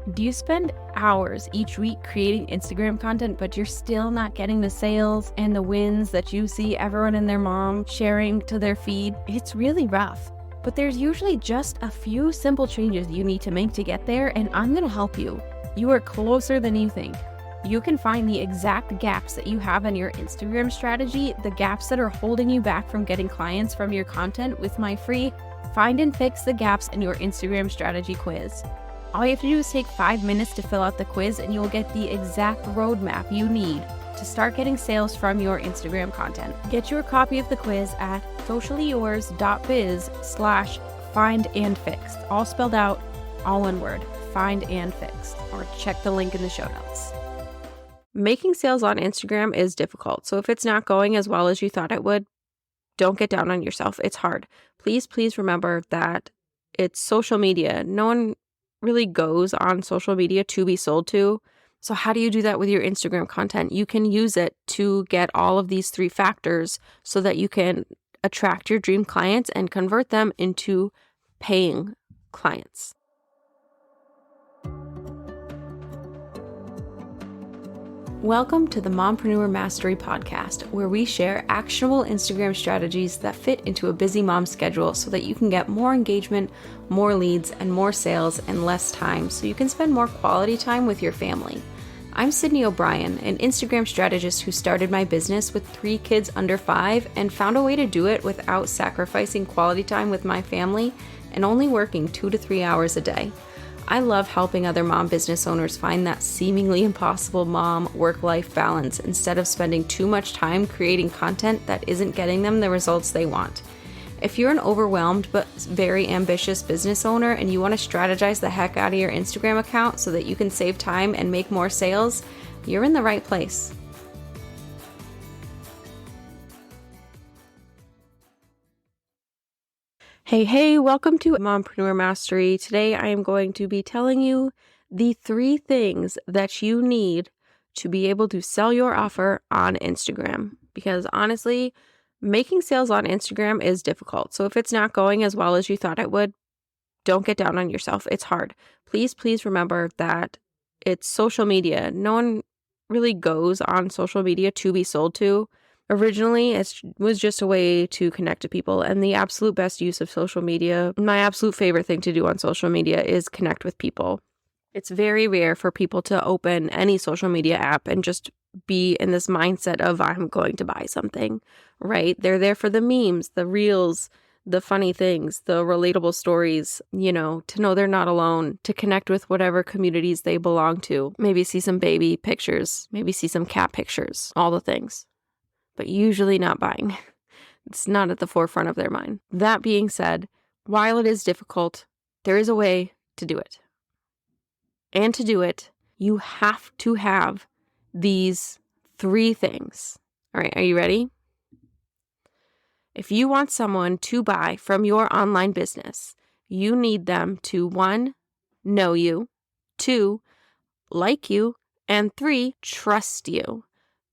Do you spend hours each week creating Instagram content, but you're still not getting the sales and the wins that you see everyone and their mom sharing to their feed? It's really rough, but there's usually just a few simple changes you need to make to get there, and I'm going to help you. You are closer than you think. You can find the exact gaps that you have in your Instagram strategy, the gaps that are holding you back from getting clients from your content with my free Find and Fix the Gaps in Your Instagram Strategy quiz. All you have to do is take 5 minutes to fill out the quiz and you will get the exact roadmap you need to start getting sales from your Instagram content. Get your copy of the quiz at sociallyyours.biz/findandfixed. All spelled out, all one word, find and fixed, or check the link in the show notes. Making sales on Instagram is difficult, so if it's not going as well as you thought it would, don't get down on yourself. It's hard. Please remember that it's social media. No one really goes on social media to be sold to. So how do you do that with your Instagram content? You can use it to get all of these 3 factors so that you can attract your dream clients and convert them into paying clients. Welcome to the Mompreneur Mastery Podcast, where we share actionable Instagram strategies that fit into a busy mom schedule so that you can get more engagement, more leads, and more sales in less time so you can spend more quality time with your family. I'm Sydney O'Brien, an Instagram strategist who started my business with 3 kids under 5 and found a way to do it without sacrificing quality time with my family and only working 2 to 3 hours a day. I love helping other mom business owners find that seemingly impossible mom work-life balance instead of spending too much time creating content that isn't getting them the results they want. If you're an overwhelmed but very ambitious business owner and you want to strategize the heck out of your Instagram account so that you can save time and make more sales, you're in the right place. Hey, welcome to Mompreneur Mastery. Today I am going to be telling you the 3 things that you need to be able to sell your offer on Instagram. Because honestly, making sales on Instagram is difficult. So if it's not going as well as you thought it would, don't get down on yourself. It's hard. Please remember that it's social media. No one really goes on social media to be sold to. Originally, it was just a way to connect to people, and the absolute best use of social media, my absolute favorite thing to do on social media is connect with people. It's very rare for people to open any social media app and just be in this mindset of I'm going to buy something, right? They're there for the memes, the reels, the funny things, the relatable stories, to know they're not alone, to connect with whatever communities they belong to, maybe see some baby pictures, maybe see some cat pictures, all the things. But usually not buying. It's not at the forefront of their mind. That being said, while it is difficult, there is a way to do it. And to do it, you have to have these 3 things. All right, are you ready? If you want someone to buy from your online business, you need them to 1, know you, 2, like you, and 3, trust you.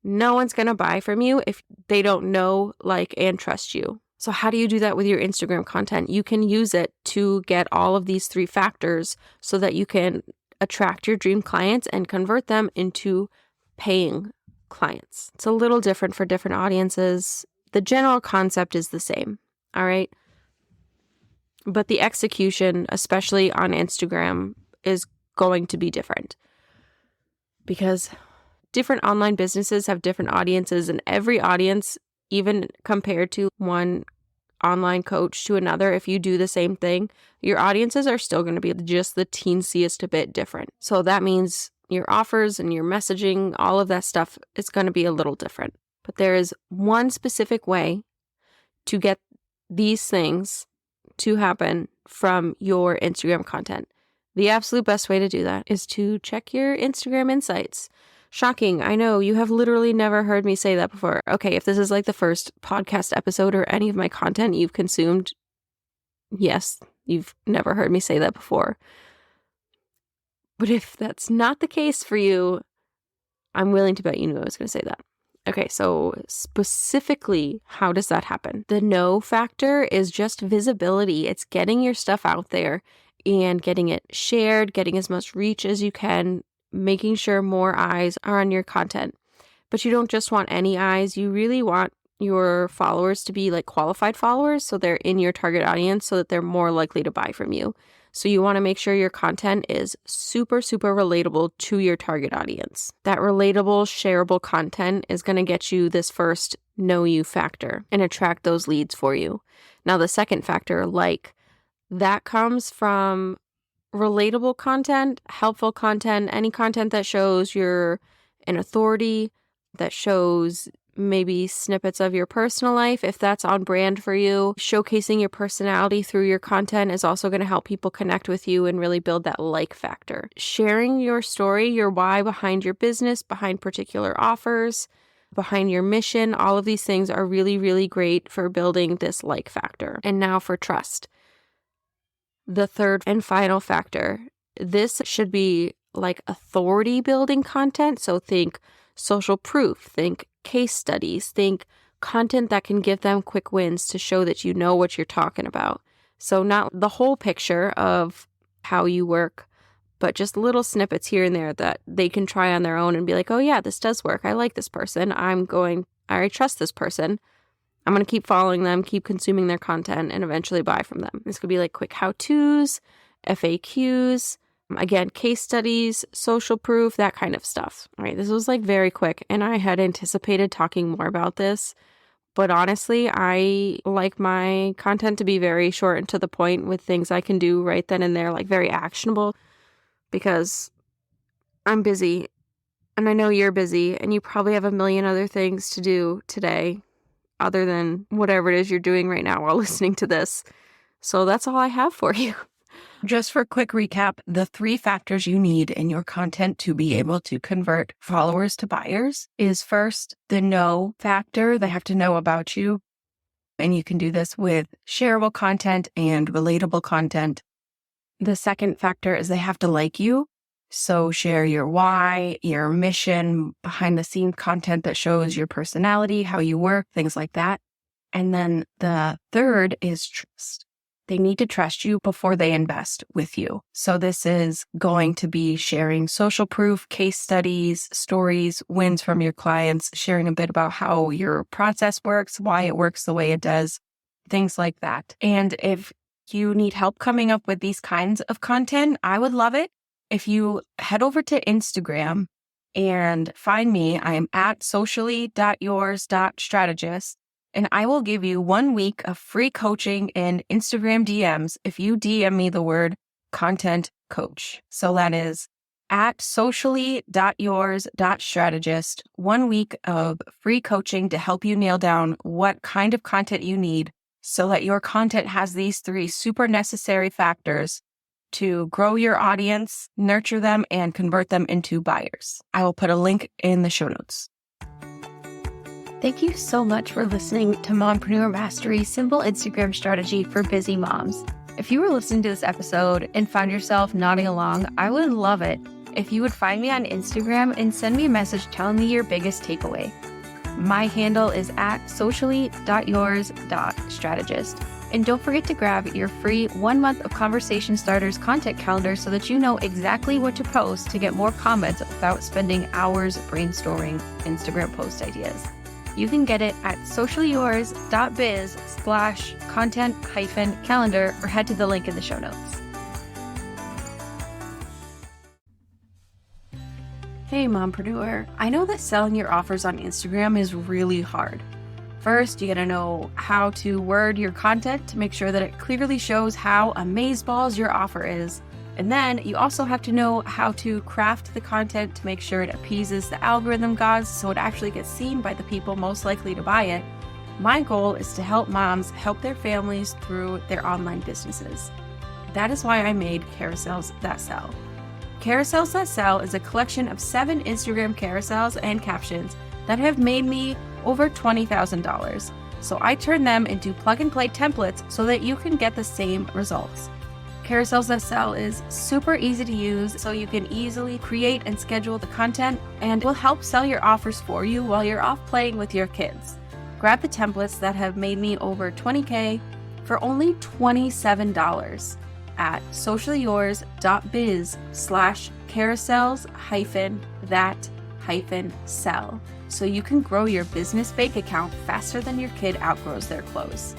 No one's going to buy from you if they don't know, like, and trust you. So how do you do that with your Instagram content? You can use it to get all of these 3 factors so that you can attract your dream clients and convert them into paying clients. It's a little different for different audiences. The general concept is the same, all right? But the execution, especially on Instagram, is going to be different because different online businesses have different audiences, and every audience, even compared to one online coach to another, if you do the same thing, your audiences are still going to be just the teensiest a bit different. So that means your offers and your messaging, all of that stuff is going to be a little different. But there is one specific way to get these things to happen from your Instagram content. The absolute best way to do that is to check your Instagram insights. Shocking. I know you have literally never heard me say that before. Okay, if this is like the first podcast episode or any of my content you've consumed, yes, you've never heard me say that before. But if that's not the case for you, I'm willing to bet you knew I was going to say that. Okay, so specifically, how does that happen? The know factor is just visibility. It's getting your stuff out there and getting it shared, getting as much reach as you can, making sure more eyes are on your content. But you don't just want any eyes. You really want your followers to be like qualified followers, so they're in your target audience so that they're more likely to buy from you. So you want to make sure your content is super, super relatable to your target audience. That relatable, shareable content is going to get you this first know you factor and attract those leads for you. Now, the second factor, that comes from relatable content, helpful content, any content that shows you're an authority, that shows maybe snippets of your personal life, if that's on brand for you. Showcasing your personality through your content is also going to help people connect with you and really build that like factor. Sharing your story, your why behind your business, behind particular offers, behind your mission, all of these things are really, really great for building this like factor. And now for trust. The third and final factor, this should be like authority building content. So think social proof, think case studies, think content that can give them quick wins to show that you know what you're talking about. So not the whole picture of how you work, but just little snippets here and there that they can try on their own and be like, oh yeah, this does work. I like this person. I trust this person. I'm going to keep following them, keep consuming their content, and eventually buy from them. This could be like quick how-tos, FAQs, again, case studies, social proof, that kind of stuff. All right, this was like very quick, and I had anticipated talking more about this, but honestly, I like my content to be very short and to the point with things I can do right then and there, like very actionable, because I'm busy, and I know you're busy, and you probably have a million other things to do today other than whatever it is you're doing right now while listening to this. So that's all I have for you. Just for a quick recap, the 3 factors you need in your content to be able to convert followers to buyers is first, the know factor. They have to know about you. And you can do this with shareable content and relatable content. The second factor is they have to like you. So share your why, your mission, behind the scenes content that shows your personality, how you work, things like that. And then the third is trust. They need to trust you before they invest with you. So this is going to be sharing social proof, case studies, stories, wins from your clients, sharing a bit about how your process works, why it works the way it does, things like that. And if you need help coming up with these kinds of content, I would love it if you head over to Instagram and find me. I am at socially.yours.strategist. And I will give you 1 week of free coaching in Instagram DMs if you DM me the word content coach. So that is at socially.yours.strategist, 1 week of free coaching to help you nail down what kind of content you need so that your content has these 3 super necessary factors to grow your audience, nurture them, and convert them into buyers. I will put a link in the show notes. Thank you so much for listening to Mompreneur Mastery, Simple Instagram Strategy for Busy Moms. If you were listening to this episode and found yourself nodding along, I would love it if you would find me on Instagram and send me a message telling me your biggest takeaway. My handle is at socially.yours.strategist. And don't forget to grab your free 1 month of Conversation Starters content calendar so that you know exactly what to post to get more comments without spending hours brainstorming Instagram post ideas. You can get it at sociallyyours.biz/content-calendar or head to the link in the show notes. Hey, mompreneur. I know that selling your offers on Instagram is really hard. First, you gotta know how to word your content to make sure that it clearly shows how amazeballs your offer is. And then you also have to know how to craft the content to make sure it appeases the algorithm gods so it actually gets seen by the people most likely to buy it. My goal is to help moms help their families through their online businesses. That is why I made Carousels That Sell. Carousels That Sell is a collection of 7 Instagram carousels and captions that have made me over $20,000. So I turn them into plug-and-play templates so that you can get the same results. Carousels That Sell is super easy to use, so you can easily create and schedule the content and will help sell your offers for you while you're off playing with your kids. Grab the templates that have made me over $20K for only $27. at socialyours.biz/carousels-that-sell so you can grow your business bank account faster than your kid outgrows their clothes.